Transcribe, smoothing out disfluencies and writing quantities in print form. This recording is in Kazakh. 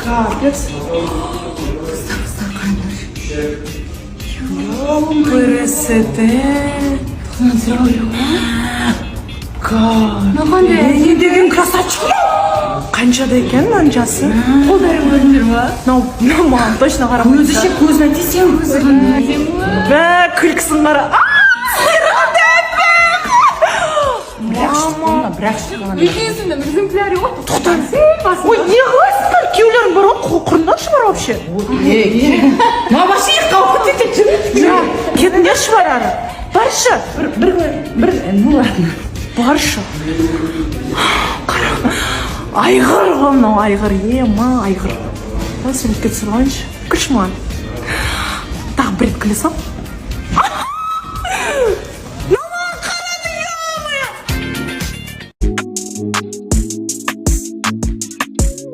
Капец. Не деген красавчик. Қаншада екен мынаның жасы? Қолдарың көрінер ма? Мынау маған точно қарамайды. Көзі ше, көзін айтесен көзі қандай. Бә, күлкісін қара. Бірақ шыққан. Екеуісінде бір экземплярі ғой. Тоқтар. Ой, не қыласыңдар? Күйеулерің бар ғой, құрындаршы бар вообще. Вообще қауқыт етек Кетіңдерші бар ары. Баршы. Ну ладно. Баршы. Айғыр ғой мынау, айғыр. Ема, айғыр. Суретке түсіріп алайыншы. Күлші маған. Тағы бір рет күле сал.